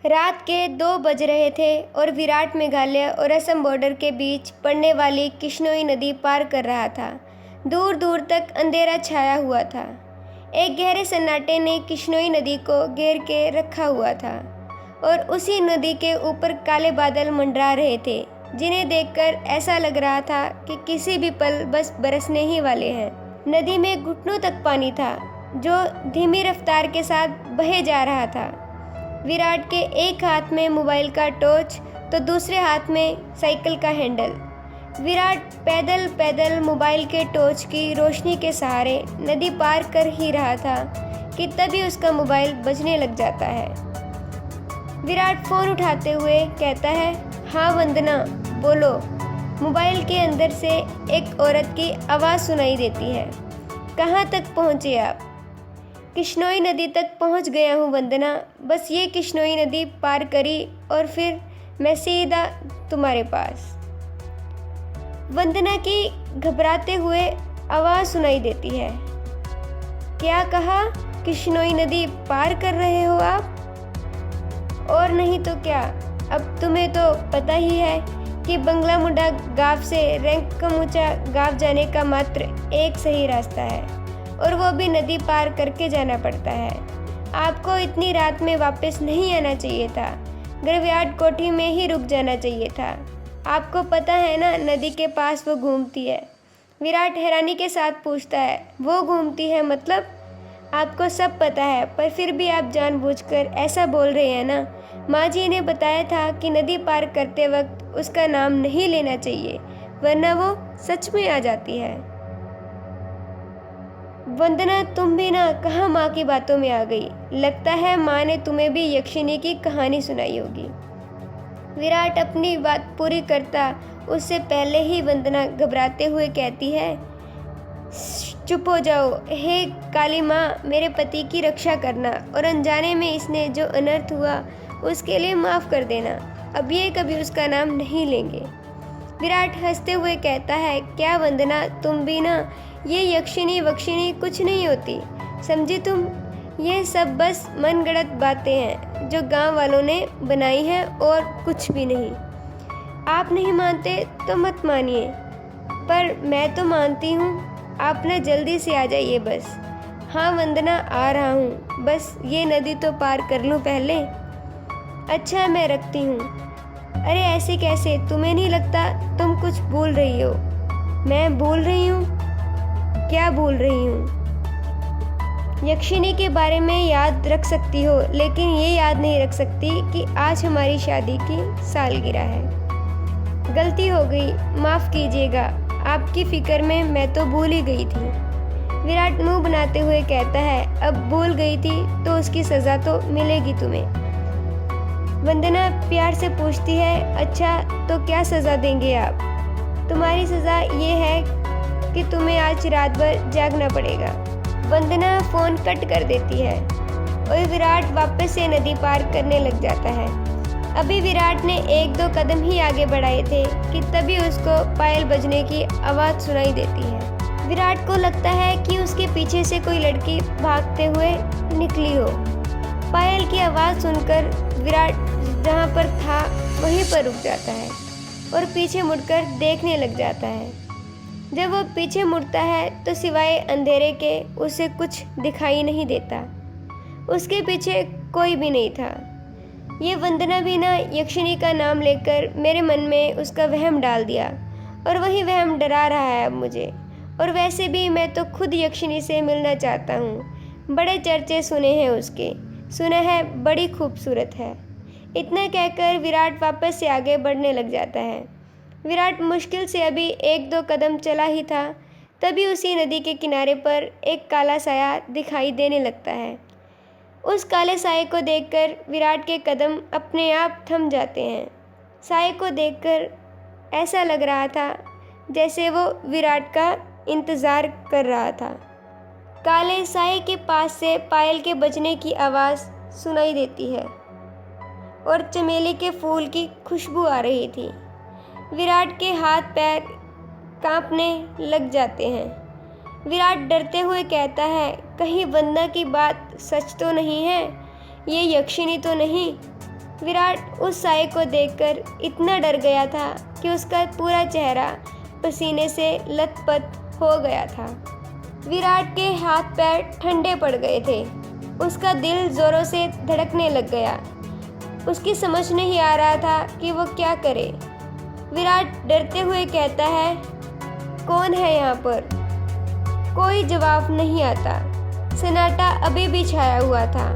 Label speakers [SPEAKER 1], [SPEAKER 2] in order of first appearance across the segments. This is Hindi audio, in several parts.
[SPEAKER 1] रात के 2 बज रहे थे और विराट मेघालय और असम बॉर्डर के बीच पड़ने वाली किश्नोई नदी पार कर रहा था। दूर दूर तक अंधेरा छाया हुआ था। एक गहरे सन्नाटे ने किश्नोई नदी को घेर के रखा हुआ था और उसी नदी के ऊपर काले बादल मंडरा रहे थे, जिन्हें देखकर ऐसा लग रहा था कि किसी भी पल बस बरसने ही वाले हैं। नदी में घुटनों तक पानी था, जो धीमी रफ्तार के साथ बहे जा रहा था। विराट के एक हाथ में मोबाइल का टॉर्च तो दूसरे हाथ में साइकिल का हैंडल। विराट पैदल पैदल मोबाइल के टॉर्च की रोशनी के सहारे नदी पार कर ही रहा था कि तभी उसका मोबाइल बजने लग जाता है। विराट फ़ोन उठाते हुए कहता है, हाँ वंदना, बोलो। मोबाइल के अंदर से एक औरत की आवाज़ सुनाई देती है। कहाँ तक पहुँचे आप? किश्नोई नदी तक पहुंच गया हूँ वंदना, बस ये किश्नोई नदी पार करी और फिर मैं सीधा तुम्हारे पास। वंदना की घबराते हुए आवाज़ सुनाई देती है। क्या कहा? किश्नोई नदी पार कर रहे हो आप? और नहीं तो क्या, अब तुम्हें तो पता ही है कि बंगला मुंडा गांव से रैंक कमूचा गांव जाने का मात्र एक सही रास्ता है, और वो भी नदी पार करके जाना पड़ता है। आपको इतनी रात में वापस नहीं आना चाहिए था, ग्रेवयार्ड कोठी में ही रुक जाना चाहिए था। आपको पता है ना, नदी के पास वो घूमती है। विराट हैरानी के साथ पूछता है, वो घूमती है मतलब? आपको सब पता है, पर फिर भी आप जानबूझकर ऐसा बोल रहे हैं ना। माँ जी ने बताया था कि नदी पार करते वक्त उसका नाम नहीं लेना चाहिए, वरना वो सच में आ जाती है। वंदना, तुम भी ना कहाँ माँ की बातों में आ गई। लगता है माँ ने तुम्हें भी यक्षिणी की कहानी सुनाई होगी। विराट अपनी बात पूरी करता उससे पहले ही वंदना घबराते हुए कहती है, चुप हो जाओ। हे काली माँ, मेरे पति की रक्षा करना और अनजाने में इसने जो अनर्थ हुआ उसके लिए माफ़ कर देना। अब ये कभी उसका नाम नहीं लेंगे। विराट हंसते हुए कहता है, क्या वंदना, तुम भी ना, ये यक्षिणी वक्षिणी कुछ नहीं होती, समझी तुम। ये सब बस मनगढ़ंत बातें हैं जो गांव वालों ने बनाई हैं और कुछ भी नहीं। आप नहीं मानते तो मत मानिए, पर मैं तो मानती हूँ। आप ना जल्दी से आ जाइए बस। हाँ वंदना, आ रहा हूँ, बस ये नदी तो पार कर लूँ पहले। अच्छा, मैं रखती हूँ। अरे ऐसे कैसे? तुम्हें नहीं लगता तुम कुछ भूल रही हो? मैं भूल रही हूँ? क्या भूल रही हूँ? यक्षिणी के बारे में याद रख सकती हो, लेकिन ये याद नहीं रख सकती कि आज हमारी शादी की सालगिरह है। गलती हो गई, माफ़ कीजिएगा। आपकी फिक्र में मैं तो भूल ही गई थी। विराट मुंह बनाते हुए कहता है, अब भूल गई थी तो उसकी सज़ा तो मिलेगी तुम्हें। वंदना प्यार से पूछती है, अच्छा तो क्या सज़ा देंगे आप? तुम्हारी सज़ा ये है कि तुम्हें आज रात भर जागना पड़ेगा। वंदना फ़ोन कट कर देती है और विराट वापस से नदी पार करने लग जाता है। अभी विराट ने 1-2 कदम ही आगे बढ़ाए थे कि तभी उसको पायल बजने की आवाज़ सुनाई देती है। विराट को लगता है कि उसके पीछे से कोई लड़की भागते हुए निकली हो। पायल की आवाज़ सुनकर विराट जहाँ पर था वहीं पर रुक जाता है और पीछे मुड़कर देखने लग जाता है। जब वो पीछे मुड़ता है तो सिवाय अंधेरे के उसे कुछ दिखाई नहीं देता। उसके पीछे कोई भी नहीं था। ये वंदना भी ना यक्षिणी का नाम लेकर मेरे मन में उसका वहम डाल दिया, और वही वहम डरा रहा है अब मुझे। और वैसे भी मैं तो खुद यक्षिणी से मिलना चाहता हूँ। बड़े चर्चे सुने हैं उसके, सुना है बड़ी खूबसूरत है। इतना कहकर विराट वापस से आगे बढ़ने लग जाता है। विराट मुश्किल से अभी 1-2 कदम चला ही था, तभी उसी नदी के किनारे पर एक काला साया दिखाई देने लगता है। उस काले साये को देखकर विराट के कदम अपने आप थम जाते हैं। साये को देखकर ऐसा लग रहा था जैसे वो विराट का इंतज़ार कर रहा था। काले साये के पास से पायल के बजने की आवाज़ सुनाई देती है और चमेली के फूल की खुशबू आ रही थी। विराट के हाथ पैर कांपने लग जाते हैं। विराट डरते हुए कहता है, कहीं वंदना की बात सच तो नहीं है? ये यक्षिणी तो नहीं? विराट उस साए को देखकर इतना डर गया था कि उसका पूरा चेहरा पसीने से लथपथ हो गया था। विराट के हाथ पैर ठंडे पड़ गए थे। उसका दिल जोरों से धड़कने लग गया। उसकी समझ नहीं आ रहा था कि वो क्या करे। विराट डरते हुए कहता है, कौन है यहाँ पर? कोई जवाब नहीं आता। सन्नाटा अभी भी छाया हुआ था।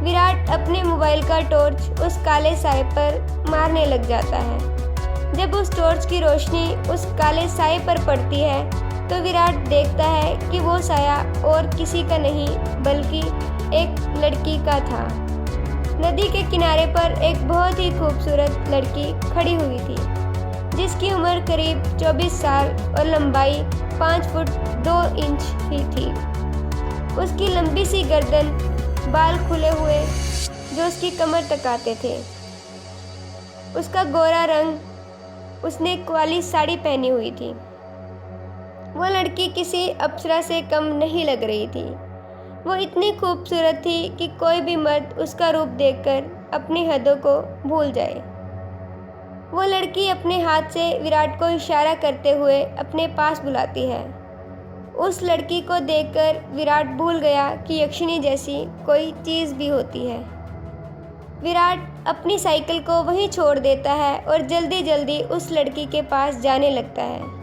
[SPEAKER 1] विराट अपने मोबाइल का टॉर्च उस काले साए पर मारने लग जाता है। जब उस टॉर्च की रोशनी उस काले साए पर पड़ती है तो विराट देखता है कि वो साया और किसी का नहीं बल्कि एक लड़की का था। नदी के किनारे पर एक बहुत ही खूबसूरत लड़की खड़ी हुई थी, जिसकी उम्र करीब 24 साल और लंबाई 5 फुट 2 इंच ही थी। उसकी लंबी सी गर्दन, बाल खुले हुए जो उसकी कमर तक आते थे, उसका गोरा रंग, उसने काली साड़ी पहनी हुई थी। वो लड़की किसी अप्सरा से कम नहीं लग रही थी। वो इतनी खूबसूरत थी कि कोई भी मर्द उसका रूप देखकर अपनी हदों को भूल जाए। वो लड़की अपने हाथ से विराट को इशारा करते हुए अपने पास बुलाती है। उस लड़की को देखकर विराट भूल गया कि यक्षिणी जैसी कोई चीज़ भी होती है। विराट अपनी साइकिल को वहीं छोड़ देता है और जल्दी जल्दी उस लड़की के पास जाने लगता है।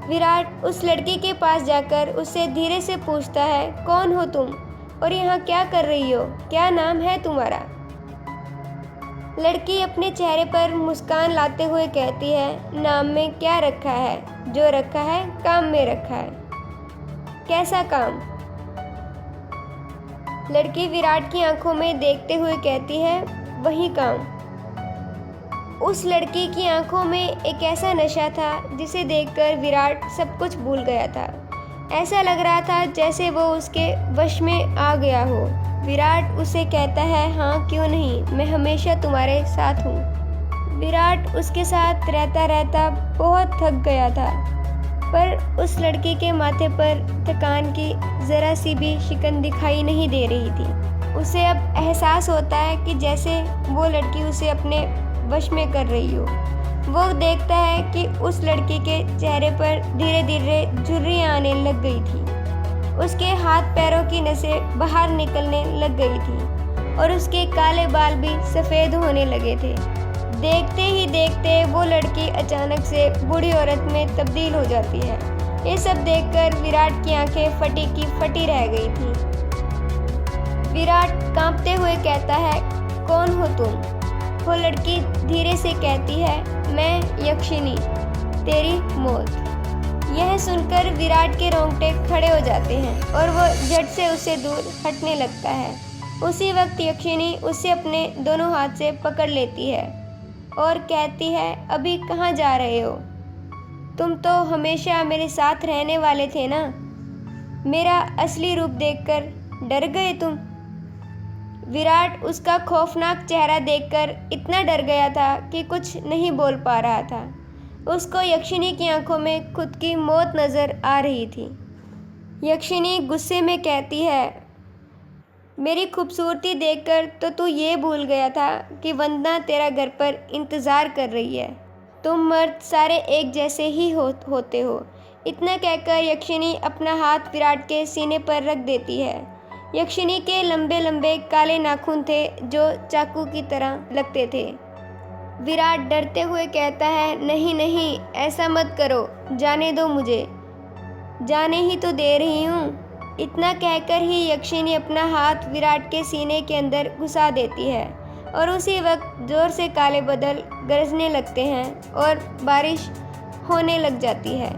[SPEAKER 1] विराट उस लड़की के पास जाकर उससे धीरे से पूछता है, कौन हो तुम और यहाँ क्या कर रही हो? क्या नाम है तुम्हारा? लड़की अपने चेहरे पर मुस्कान लाते हुए कहती है, नाम में क्या रखा है? जो रखा है काम में रखा है। कैसा काम? लड़की विराट की आंखों में देखते हुए कहती है, वही काम। उस लड़की की आंखों में एक ऐसा नशा था जिसे देखकर विराट सब कुछ भूल गया था। ऐसा लग रहा था जैसे वो उसके वश में आ गया हो। विराट उसे कहता है, हाँ क्यों नहीं, मैं हमेशा तुम्हारे साथ हूँ। विराट उसके साथ रहता रहता बहुत थक गया था, पर उस लड़की के माथे पर थकान की ज़रा सी भी शिकन दिखाई नहीं दे रही थी। उसे अब एहसास होता है कि जैसे वो लड़की उसे अपने वश में कर रही हो। वो देखता है कि उस लड़की के चेहरे पर धीरे धीरे झुर्रियाँ आने लग गई थी। उसके हाथ पैरों की नसें बाहर निकलने लग गई थी और उसके काले बाल भी सफ़ेद होने लगे थे। देखते ही देखते वो लड़की अचानक से बूढ़ी औरत में तब्दील हो जाती है। ये सब देखकर विराट की आंखें फटी की फटी रह गई थी। विराट कांपते हुए कहता है, कौन हो तुम? वो लड़की धीरे से कहती है, मैं यक्षिणी, तेरी मौत। यह सुनकर विराट के रोंगटे खड़े हो जाते हैं और वो झट से उससे दूर हटने लगता है। उसी वक्त यक्षिणी उसे अपने दोनों हाथ से पकड़ लेती है और कहती है, अभी कहाँ जा रहे हो? तुम तो हमेशा मेरे साथ रहने वाले थे ना। मेरा असली रूप देखकर डर गए तुम? विराट उसका खौफनाक चेहरा देखकर इतना डर गया था कि कुछ नहीं बोल पा रहा था। उसको यक्षिणी की आंखों में खुद की मौत नज़र आ रही थी। यक्षिणी गुस्से में कहती है, मेरी खूबसूरती देखकर तो तू ये भूल गया था कि वंदना तेरा घर पर इंतज़ार कर रही है। तुम मर्द सारे एक जैसे ही होते हो। इतना कहकर यक्षिणी अपना हाथ विराट के सीने पर रख देती है। यक्षिणी के लंबे लंबे काले नाखून थे जो चाकू की तरह लगते थे। विराट डरते हुए कहता है, नहीं नहीं, ऐसा मत करो, जाने दो मुझे, जाने ही तो दे रही हूँ। इतना कहकर ही यक्षिणी अपना हाथ विराट के सीने के अंदर घुसा देती है और उसी वक्त जोर से काले बादल गरजने लगते हैं और बारिश होने लग जाती है।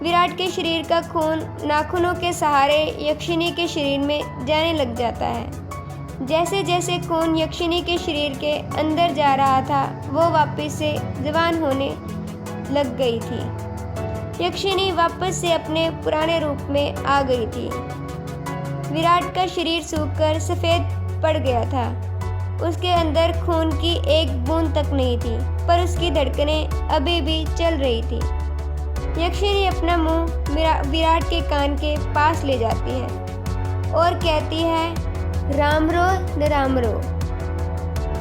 [SPEAKER 1] विराट के शरीर का खून नाखूनों के सहारे यक्षिणी के शरीर में जाने लग जाता है। जैसे जैसे खून यक्षिणी के शरीर के अंदर जा रहा था, वो वापस से जवान होने लग गई थी। यक्षिणी वापस से अपने पुराने रूप में आ गई थी। विराट का शरीर सूखकर सफ़ेद पड़ गया था। उसके अंदर खून की एक बूंद तक नहीं थी, पर उसकी धड़कनें अभी भी चल रही थी। यक्षिणी अपना मुंह विराट के कान के पास ले जाती है और कहती है, राम रो न राम रो।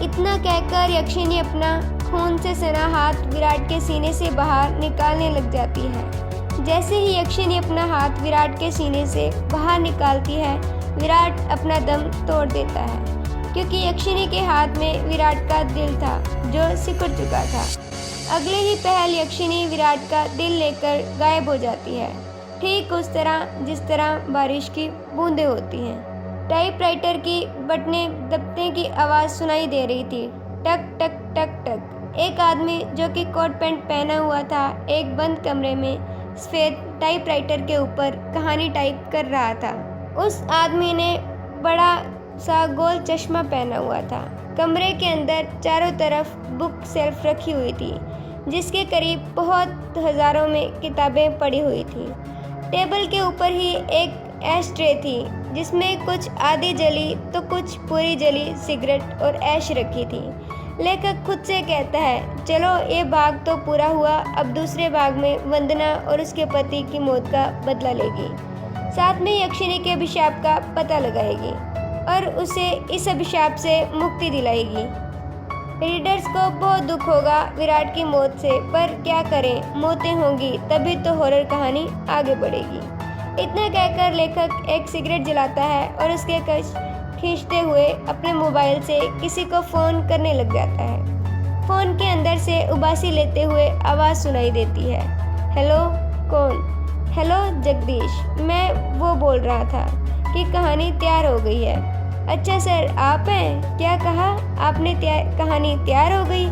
[SPEAKER 1] इतना कहकर यक्षिनी अपना खून से सना हाथ विराट के सीने से बाहर निकालने लग जाती है। जैसे ही यक्षिनी अपना हाथ विराट के सीने से बाहर निकालती है, विराट अपना दम तोड़ देता है, क्योंकि यक्षिनी के हाथ में विराट का दिल था जो सिकुड़ चुका था। अगले ही पहल यक्षिनी विराट का दिल लेकर गायब हो जाती है, ठीक उस तरह जिस तरह बारिश की बूंदें होती हैं। टाइपराइटर की बटनें दबने की आवाज़ सुनाई दे रही थी, टक टक टक टक। एक आदमी जो कि कोट पैंट पहना हुआ था, एक बंद कमरे में सफ़ेद टाइपराइटर के ऊपर कहानी टाइप कर रहा था। उस आदमी ने बड़ा सा गोल चश्मा पहना हुआ था। कमरे के अंदर चारों तरफ बुक शेल्फ रखी हुई थी, जिसके करीब बहुत हज़ारों में किताबें पड़ी हुई थी। टेबल के ऊपर ही एक ऐश ट्रे थी, जिसमें कुछ आधी जली तो कुछ पूरी जली सिगरेट और ऐश रखी थी। लेखक खुद से कहता है, चलो ये भाग तो पूरा हुआ, अब दूसरे भाग में वंदना और उसके पति की मौत का बदला लेगी, साथ में यक्षिनी के अभिशाप का पता लगाएगी और उसे इस अभिशाप से मुक्ति दिलाएगी। रीडर्स को बहुत दुख होगा विराट की मौत से, पर क्या करें, मौतें होंगी तभी तो हॉरर कहानी आगे बढ़ेगी। इतना कहकर लेखक एक सिगरेट जलाता है और उसके कश खींचते हुए अपने मोबाइल से किसी को फ़ोन करने लग जाता है। फ़ोन के अंदर से उबासी लेते हुए आवाज़ सुनाई देती है, हेलो, कौन? हेलो जगदीश, मैं वो बोल रहा था कि कहानी तैयार हो गई है। अच्छा सर, आप हैं? क्या कहा आपने? कहानी तैयार हो गई?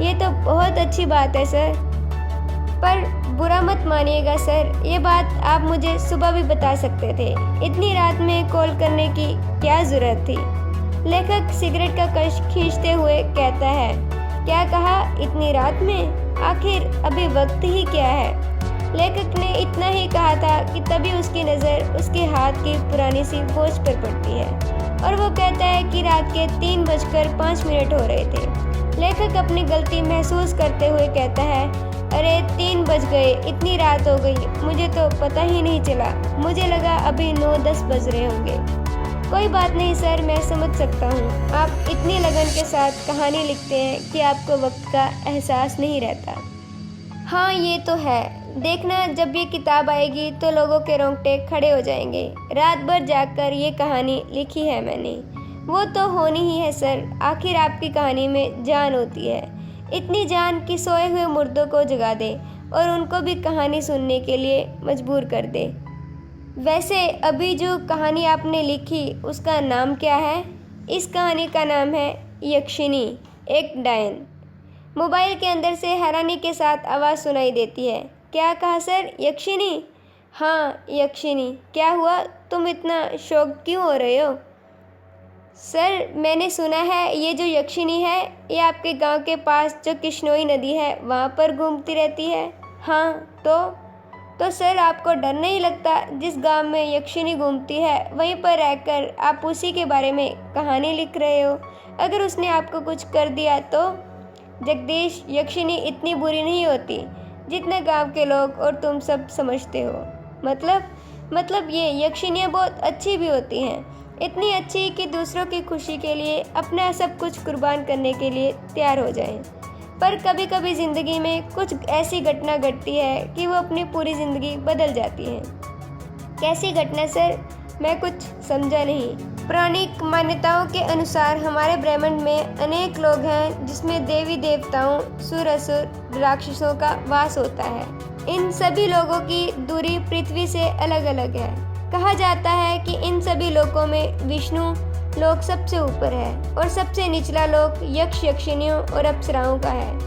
[SPEAKER 1] ये तो बहुत अच्छी बात है सर, पर बुरा मत मानिएगा सर, ये बात आप मुझे सुबह भी बता सकते थे, इतनी रात में कॉल करने की क्या ज़रूरत थी। लेखक सिगरेट का कश खींचते हुए कहता है, क्या कहा, इतनी रात में? आखिर अभी वक्त ही क्या है? लेखक ने इतना ही कहा था कि तभी उसकी नज़र उसके हाथ की पुरानी सी वॉच पर पड़ती है और वो कहता है कि रात के 3:05 हो रहे थे। लेखक अपनी गलती महसूस करते हुए कहता है, अरे 3 बज गए, इतनी रात हो गई, मुझे तो पता ही नहीं चला, मुझे लगा अभी 9-10 बज रहे होंगे। कोई बात नहीं सर, मैं समझ सकता हूँ, आप इतनी लगन के साथ कहानी लिखते हैं कि आपको वक्त का एहसास नहीं रहता। हाँ ये तो है, देखना जब ये किताब आएगी तो लोगों के रोंगटे खड़े हो जाएंगे। रात भर जाकर ये कहानी लिखी है मैंने। वो तो होनी ही है सर, आखिर आपकी कहानी में जान होती है, इतनी जान कि सोए हुए मुर्दों को जगा दे और उनको भी कहानी सुनने के लिए मजबूर कर दे। वैसे अभी जो कहानी आपने लिखी उसका नाम क्या है? इस कहानी का नाम है यक्षिनी, एक डायन। मोबाइल के अंदर से हैरानी के साथ आवाज़ सुनाई देती है, क्या कहा सर, यक्षिनी? हाँ यक्षिनी। क्या हुआ, तुम इतना शौक क्यों हो रहे हो? सर मैंने सुना है ये जो यक्षिनी है ये आपके गांव के पास जो किश्नोई नदी है वहाँ पर घूमती रहती है। हाँ तो सर आपको डर नहीं लगता? जिस गांव में यक्षिनी घूमती है वहीं पर रहकर आप उसी के बारे में कहानी लिख रहे हो, अगर उसने आपको कुछ कर दिया तो? जगदीश, यक्षिनी इतनी बुरी नहीं होती जितना गांव के लोग और तुम सब समझते हो। मतलब ये यक्षिनियाँ बहुत अच्छी भी होती हैं, इतनी अच्छी कि दूसरों की खुशी के लिए अपना सब कुछ कुर्बान करने के लिए तैयार हो जाएं। पर कभी कभी ज़िंदगी में कुछ ऐसी घटना घटती है कि वो अपनी पूरी ज़िंदगी बदल जाती है। कैसी घटना सर? मैं कुछ समझा नहीं। पौराणिक मान्यताओं के अनुसार हमारे ब्रह्मांड में अनेक लोग हैं जिसमें देवी देवताओं, सुर असुर, राक्षसों का वास होता है। इन सभी लोगों की दूरी पृथ्वी से अलग अलग है। कहा जाता है कि इन सभी लोकों में विष्णु लोक सबसे ऊपर है और सबसे निचला लोक यक्ष, यक्षिनियों और अप्सराओं का है,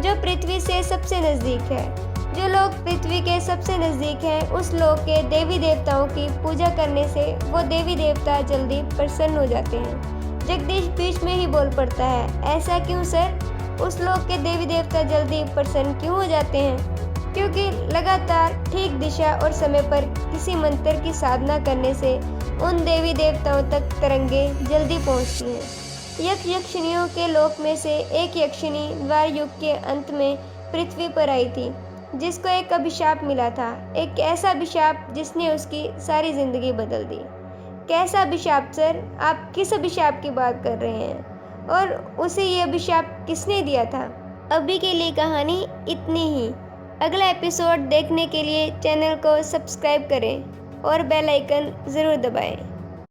[SPEAKER 1] जो पृथ्वी से सबसे नज़दीक है। जो लोग पृथ्वी के सबसे नज़दीक हैं उस लोक के देवी देवताओं की पूजा करने से वो देवी देवता जल्दी प्रसन्न हो जाते हैं। जगदीश बीच में ही बोल पड़ता है, ऐसा क्यों सर? उस लोक के देवी देवता जल्दी प्रसन्न क्यों हो जाते हैं? क्योंकि लगातार ठीक दिशा और समय पर किसी मंत्र की साधना करने से उन देवी देवताओं तक तरंगे जल्दी पहुंचती हैं। यक्ष यक्षिनियों के लोक में से एक यक्षिनी द्वार युग के अंत में पृथ्वी पर आई थी, जिसको एक अभिशाप मिला था, एक ऐसा अभिशाप जिसने उसकी सारी जिंदगी बदल दी। कैसा अभिशाप सर? आप किस अभिशाप की बात कर रहे हैं? और उसे ये अभिशाप किसने दिया था। अभी के लिए कहानी इतनी ही। अगला एपिसोड देखने के लिए चैनल को सब्सक्राइब करें और बेल आइकन ज़रूर दबाएं।